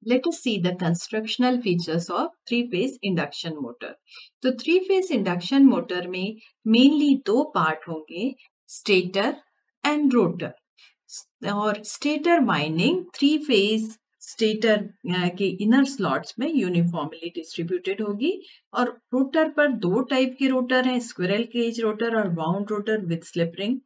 Let us see the constructional features of three-phase induction motor. तो three-phase induction motor में mainly दो part होंगे, stator and rotor. और stator winding three phase stator के inner slots में uniformly distributed होगी और रोटर पर दो टाइप के रोटर हैं, स्क्विरल केज रोटर और wound rotor with slip ring.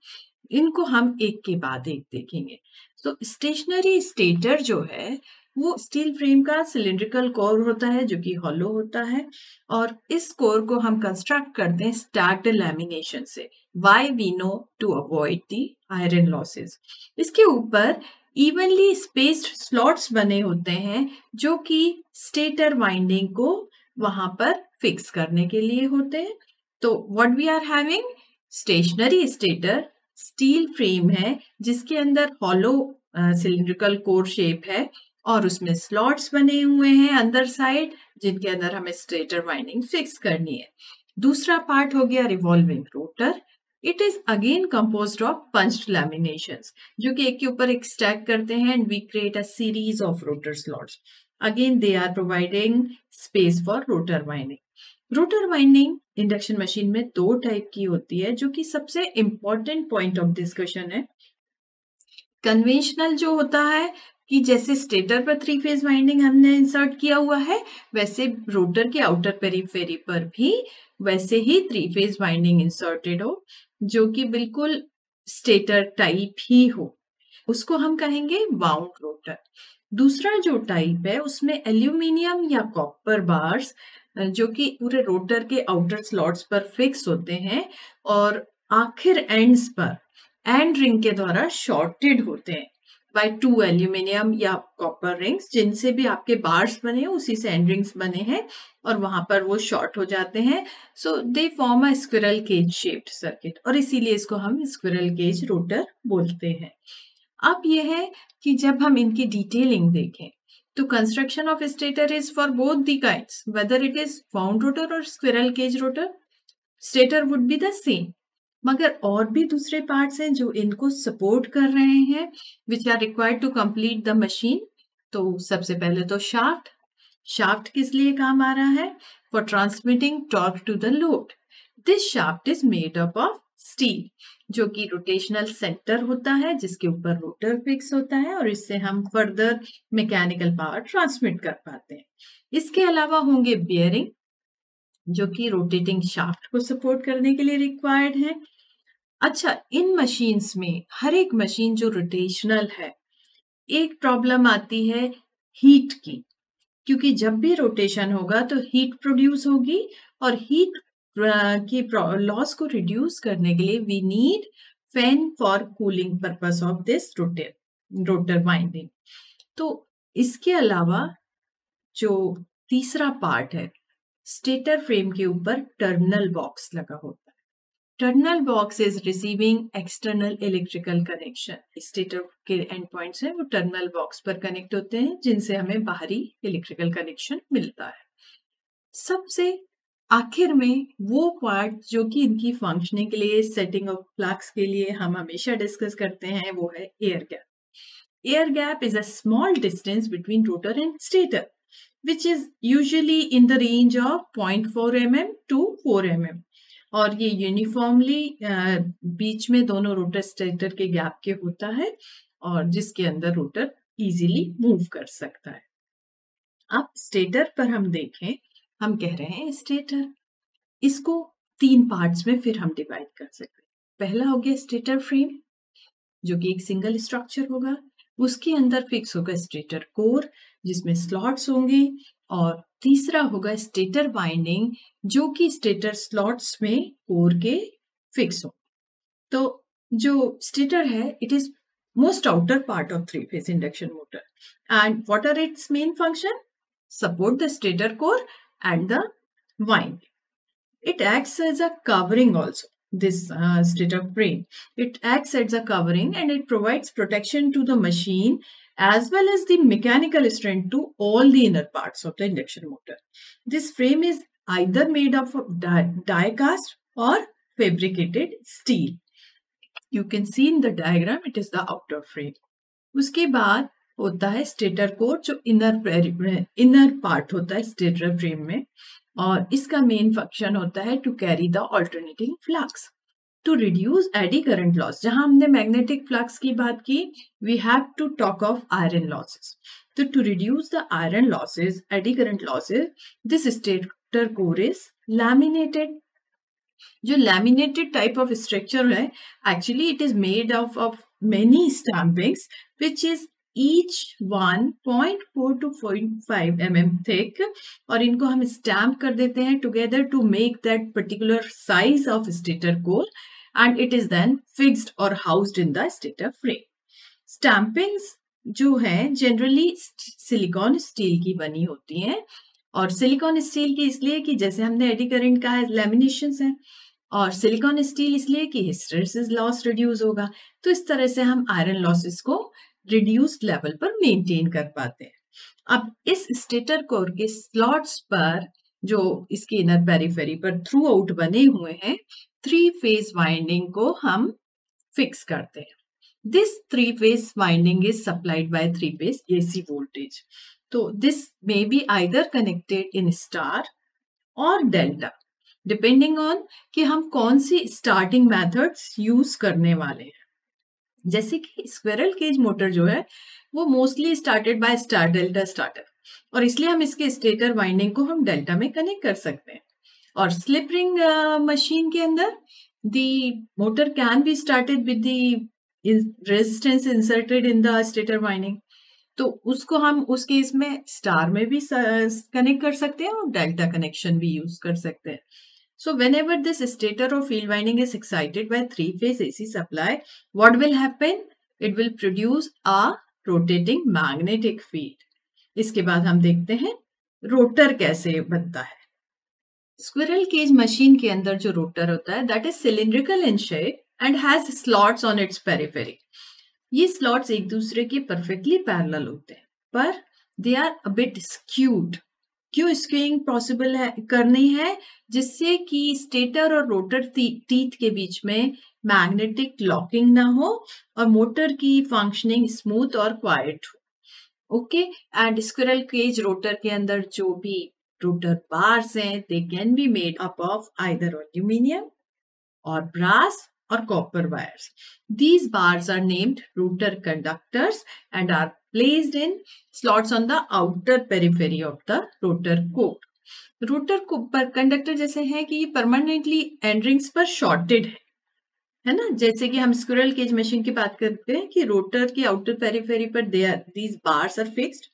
इनको हम एक के बाद एक देखेंगे। तो स्टेशनरी स्टेटर जो है वो स्टील फ्रेम का सिलिंड्रिकल कोर होता है जो कि हॉलो होता है और इस कोर को हम कंस्ट्रक्ट करते हैं स्टैक्ड लैमिनेशन से। Why we know to avoid the iron losses. इसके ऊपर इवनली स्पेस्ड स्लॉट्स बने होते हैं जो कि स्टेटर वाइंडिंग को वहां पर फिक्स करने के लिए होते हैं। तो what we are having, stationary stator steel frame है जिसके अंदर हॉलो सिलिंड्रिकल कोर शेप है और उसमें स्लॉट्स बने हुए हैं अंदर साइड जिनके अंदर हमें स्टेटर वाइंडिंग फिक्स करनी है। दूसरा पार्ट हो गया revolving rotor. It is again composed of punched laminations जो कि एक के ऊपर एक स्टैक करते हैं and we create a series of rotor slots. Again they are providing space for rotor winding. Rotor winding induction machine में दो टाइप की होती है जो कि सबसे इंपॉर्टेंट पॉइंट ऑफ डिस्कशन है। कन्वेंशनल जो होता है कि जैसे स्टेटर पर थ्री फेज वाइंडिंग हमने इंसर्ट किया हुआ है वैसे रोटर के आउटर पेरिफेरी पर भी वैसे ही थ्री फेज वाइंडिंग इंसर्टेड हो जो कि बिल्कुल स्टेटर टाइप ही हो, उसको हम कहेंगे वाउंड रोटर। दूसरा जो टाइप है उसमें एल्यूमिनियम या कॉपर बार्स जो कि पूरे रोटर के आउटर स्लॉट्स पर फिक्स होते हैं और आखिर एंड्स पर एंड रिंग के द्वारा शॉर्टेड होते हैं बाय टू एल्यूमिनियम या कॉपर रिंग्स जिनसे भी आपके बार्स बने हैं उसी से एंड रिंग्स बने हैं और वहां पर वो शॉर्ट हो जाते हैं। So they form a squirrel cage shaped circuit और इसीलिए इसको हम स्क्विरल केज रोटर बोलते हैं। अब यह है कि जब हम इनकी डिटेलिंग देखें तो construction of stator is for both the kinds whether it is wound rotor और squirrel cage rotor, stator would be the same. मगर और भी दूसरे पार्ट्स हैं जो इनको सपोर्ट कर रहे हैं which are required to complete the machine. तो सबसे पहले तो शाफ्ट। शाफ्ट किस लिए काम आ रहा है? For transmitting torque to the load. This shaft is made up of steel जो कि रोटेशनल सेंटर होता है जिसके ऊपर रोटर फिक्स होता है और इससे हम फर्दर मैकेनिकल पावर ट्रांसमिट कर पाते हैं। इसके अलावा होंगे बियरिंग जो कि रोटेटिंग शाफ्ट को सपोर्ट करने के लिए रिक्वायर्ड है। अच्छा, इन मशीन्स में हर एक मशीन जो रोटेशनल है एक प्रॉब्लम आती है हीट की, क्योंकि जब भी रोटेशन होगा तो हीट प्रोड्यूस होगी और हीट की लॉस को रिड्यूस करने के लिए we need fan for cooling purpose of this rotor winding. तो इसके अलावा जो तीसरा पार्ट है, स्टेटर फ्रेम के ऊपर टर्मिनल बॉक्स लगा होता है। Terminal box is receiving external electrical connection. Stator के एंड पॉइंट्स हैं वो टर्मिनल बॉक्स पर कनेक्ट होते हैं जिनसे हमें बाहरी इलेक्ट्रिकल कनेक्शन मिलता है। सबसे आखिर में वो पार्ट जो कि इनकी फंक्शनिंग के लिए, सेटिंग ऑफ फ्लक्स के लिए हम हमेशा डिस्कस करते हैं, वो है air gap. Air gap is a small distance between rotor and stator, which is usually in the range of 0.4 mm to 4 mm. और ये यूनिफॉर्मली बीच में दोनों रोटर स्टेटर के गैप के होता है और जिसके अंदर रोटर इजीली मूव कर सकता है। अब स्टेटर पर हम देखें, हम कह रहे हैं स्टेटर, इसको तीन पार्ट्स में फिर हम डिवाइड कर सकते हैं। पहला हो गया स्टेटर फ्रेम जो कि एक सिंगल स्ट्रक्चर होगा, उसके अंदर फिक्स होगा स्टेटर कोर जिसमें स्लॉट्स होंगे और तीसरा होगा स्टेटर वाइंडिंग जो कि स्टेटर स्लॉट्स में कोर के फिक्स हो। तो जो स्टेटर है it is most outer part of three phase induction motor and what are its main function? Support the stator core and the winding. It acts as a covering also, this stator frame. It acts as a covering and it provides protection to the machine as well as the mechanical strength to all the inner parts of the induction motor. This frame is either made up of die cast or fabricated steel. You can see in the diagram it is the outer frame. उसके बाद होता है stator core, जो inner part होता है stator frame में, और इसका मेन फंक्शन होता है to carry the alternating flux to reduce eddy current loss. जहां हमने मैग्नेटिक फ्लक्स की बात की, we have to talk of iron losses. तो to reduce the iron losses, eddy current losses, this stator core is laminated. जो laminated type of structure है, actually it is made of many stampings which is each 1.4 to 0.5 mm thick, और इनको हम stamp कर देते हैं together to make that particular size of stator core, and it is then fixed और housed in the stator frame. Stampings जो है generally silicon steel की बनी होती हैं, और सिलिकॉन स्टील की इसलिए कि जैसे हमने एडी करंट का है, लैमिनेशंस हैं, और सिलिकॉन स्टील इसलिए कि हिस्टेरेसिस लॉस रिड्यूस होगा। तो इस तरह से हम आयरन लॉसेस को रिड्यूस्ड लेवल पर मेंटेन कर पाते हैं। अब इस स्टेटर कोर के स्लॉट्स पर, जो इसके इनर पेरिफेरी पर थ्रू आउट बने हुए हैं, 3 फेज वाइंडिंग को हम फिक्स करते हैं। This 3-phase winding is supplied by 3-phase AC voltage. So this may be either connected in star or delta, depending on कि हम कौन सी starting methods use करने वाले हैं। जैसे कि स्क्विरल केज मोटर जो है वो mostly started by star delta starter, और इसलिए हम इसके स्टेटर वाइंडिंग को हम डेल्टा में कनेक्ट कर सकते हैं। और स्लिप रिंग मशीन के अंदर the motor can be started with the resistance inserted in the stator winding, तो उसको हम उस केस में स्टार में भी कनेक्ट कर सकते हैं और डेल्टा कनेक्शन भी यूज कर सकते हैं। So whenever this stator or field winding is excited by 3-phase AC supply, what will happen? It will produce a rotating magnetic field. इसके बाद हम देखते हैं रोटर कैसे बनता है। स्क्विरल केज मशीन के अंदर जो रोटर होता है, that is cylindrical in shape and has slots on its periphery. ये स्लॉट्स एक दूसरे के परफेक्टली पैरेलल होते हैं, पर they are a bit skewed. क्यों स्क्यूइंग पॉसिबल है करनी है? जिससे कि स्टेटर और रोटर टीथ के बीच में मैग्नेटिक लॉकिंग ना हो और मोटर की फंक्शनिंग स्मूथ और क्वाइट हो। Okay, and squirrel cage rotor के अंदर जो भी रोटर बार्स हैं, they can be made up of either aluminium और brass or copper wires. These bars are named rotor conductors and are placed in slots on the outer periphery of the rotor core. Rotor पर conductor जैसे है कि ये permanently and rings पर shorted है ना। जैसे कि हम स्क्विरल केज मशीन की बात करते हैं कि रोटर की आउटर पेरिफेरी पर these bars are fixed,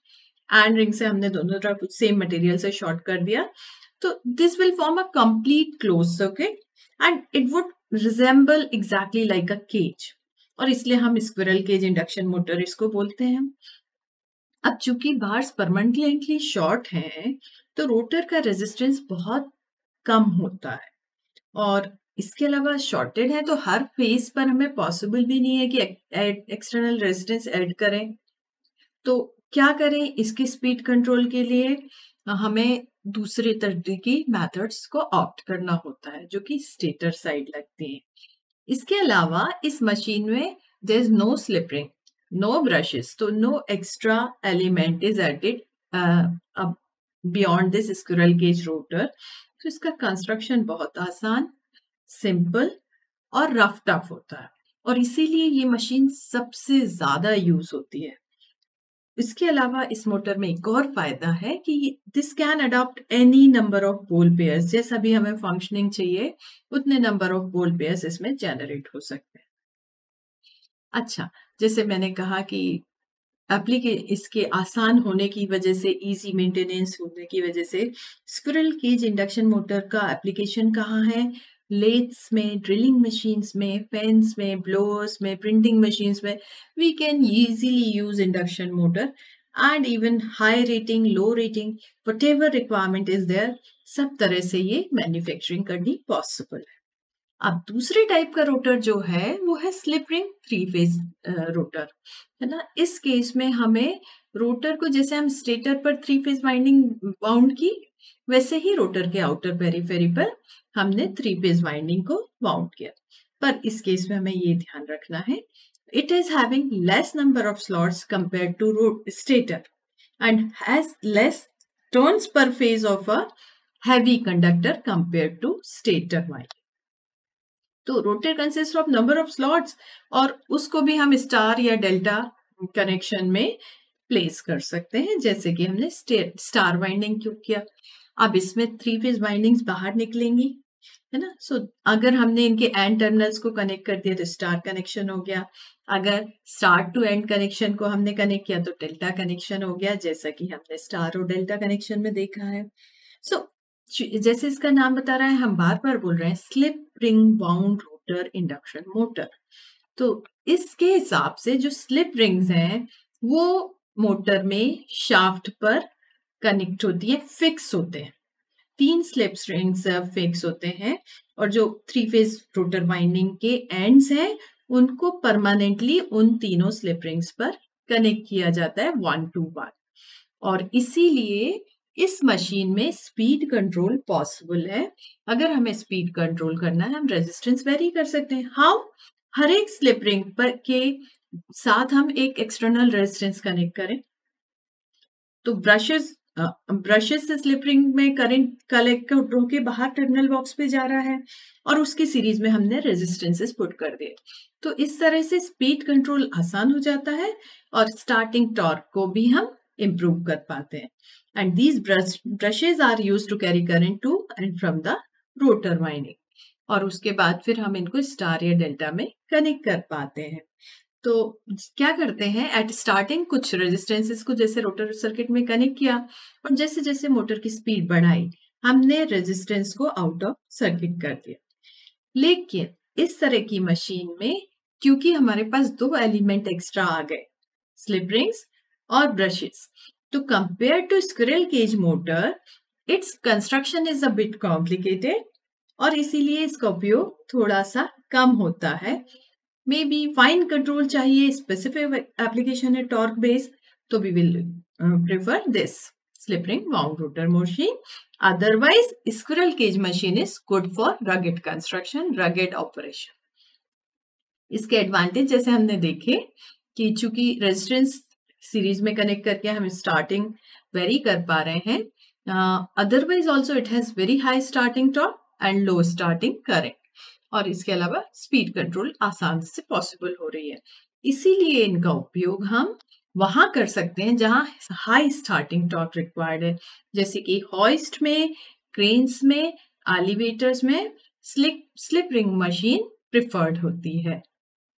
end ring से हमने दोनों तरफ सेम मटेरियल से शॉर्ट कर दिया, तो this will form a complete close circuit and it would resemble exactly like a cage, और इसलिए हम स्क्विरल केज इंडक्शन मोटर इसको बोलते हैं। अब चूंकि बार्स परमानेंटली शॉर्ट हैं, तो रोटर का रेजिस्टेंस बहुत कम होता है, और इसके अलावा शॉर्टेड है तो हर फेज पर हमें पॉसिबल भी नहीं है कि एक्सटर्नल रेजिस्टेंस ऐड करें। तो क्या करें? इसकी स्पीड कंट्रोल के लिए हमें दूसरे तरह की मेथड्स को ऑप्ट करना होता है, जो कि स्टेटर साइड लगती है। इसके अलावा इस मशीन में there is no slip ring, no brushes, तो no extra element is added beyond this squirrel cage rotor. तो इसका कंस्ट्रक्शन बहुत आसान, सिंपल और रफ टफ होता है, और इसीलिए ये मशीन सबसे ज्यादा यूज होती है। इसके अलावा इस मोटर में एक और फायदा है कि this can adopt any number of pole pairs. जैसा भी हमें फंक्शनिंग चाहिए उतने नंबर ऑफ पोल पेयर्स इसमें जनरेट हो सकते हैं। अच्छा, जैसे मैंने कहा कि इसके आसान होने की वजह से, इजी मेंटेनेंस होने की वजह से, स्क्विरल केज इंडक्शन मोटर का एप्लीकेशन कहाँ है? लेथ्स में, ड्रिलिंग मशीन्स में, पेन्स में, ब्लोअर्स में, प्रिंटिंग मशीन्स में we can easily use induction motor, and even high rating, low rating, whatever requirement is there, सब तरह से ये मैन्युफैक्चरिंग करनी पॉसिबल है। अब दूसरे टाइप का रोटर जो है वो है स्लिप रिंग 3-फेज रोटर, है ना। इस केस में हमें रोटर को, जैसे हम स्टेटर पर 3-फेज वाइंडिंग बाउंड की, वैसे ही रोटर के आउटर पेरिफेरी पर हमने 3-फेज वाइंडिंग को बाउंड किया। पर इस केस में हमें ये ध्यान रखना है, it is having less number of slots compared to stator and has less turns per phase of a heavy conductor compared to stator winding. तो rotor consist of number of slots और उसको भी हम स्टार या delta connection में place कर सकते हैं, जैसे कि हमने स्टार वाइंडिंग क्यों किया. अब इसमें 3 फेज वाइंडिंग्स बाहर निकलेंगी, है ना. सो अगर हमने इनके एंड टर्मिनल्स को कनेक्ट कर दिया तो स्टार कनेक्शन हो गया. अगर स्टार्ट टू एंड कनेक्शन को हमने कनेक्ट किया तो डेल्टा कनेक्शन हो गया, जैसा कि हमने स्टार और डेल्टा कनेक्शन में देखा है. सो जैसे इसका नाम बता रहा है, हम बार बार बोल रहे हैं slip ring wound rotor induction motor. तो इसके हिसाब से जो स्लिप रिंग्स हैं वो मोटर में शाफ्ट पर कनेक्ट होती है, फिक्स होते हैं. 3 स्लिप रिंग्स फिक्स होते हैं और जो 3 फेज रोटर वाइंडिंग के एंड्स हैं उनको परमानेंटली उन तीनों स्लिप रिंग्स पर कनेक्ट किया जाता है 1 to 1. और इसीलिए इस मशीन में स्पीड कंट्रोल पॉसिबल है. अगर हमें स्पीड कंट्रोल करना है हम रेजिस्टेंस वेरी कर सकते हैं. हाउ? हर एक स्लिप रिंग पर के साथ हम एक एक्सटर्नल रेजिस्टेंस कनेक्ट करें. तो ब्रशेस से स्लिप रिंग में करंट कलेक्ट होके बाहर टर्मिनल बॉक्स पे जा रहा है और उसके सीरीज में हमने रेजिस्टेंसेस पुट कर दिए. तो इस तरह से स्पीड कंट्रोल आसान हो जाता है और स्टार्टिंग टॉर्क को भी हम इम्प्रूव कर पाते हैं. And these brushes are used to carry current to and from the rotor winding. और उसके बाद फिर हम इनको स्टार या डेल्टा में कनेक्ट कर पाते हैं. तो क्या करते हैं, एट स्टार्टिंग कुछ रेजिस्टेंसेस को जैसे रोटर सर्किट में कनेक्ट किया और जैसे जैसे मोटर की स्पीड बढ़ाई हमने रेजिस्टेंस को आउट ऑफ सर्किट कर दिया. लेकिन इस तरह की मशीन में क्योंकि हमारे पास 2 एलिमेंट एक्स्ट्रा आ गए, स्लिप रिंग्स और ब्रशेस, तो compare to squirrel cage motor its construction is a bit complicated और इसीलिए इसका उपयोग थोड़ा सा कम होता है. मे बी फाइन कंट्रोल चाहिए, स्पेसिफिक एप्लीकेशन है टॉर्क बेस, तो we will prefer this slip ring wound rotor machine. Otherwise squirrel cage machine is good for rugged construction, rugged operation. इसके एडवांटेज जैसे हमने देखे कि चूंकि रेजिस्टेंस सीरीज में कनेक्ट करके हम स्टार्टिंग वेरी कर पा रहे हैं. Otherwise also it has very high starting torque and low starting current और इसके अलावा स्पीड कंट्रोल आसान से पॉसिबल हो रही है. इसीलिए इनका उपयोग हम वहां कर सकते हैं जहां हाई स्टार्टिंग टॉर्क रिक्वायर्ड है, जैसे कि हॉइस्ट में, क्रेन्स में, एलिवेटर्स में स्लिप रिंग मशीन प्रिफर्ड होती है.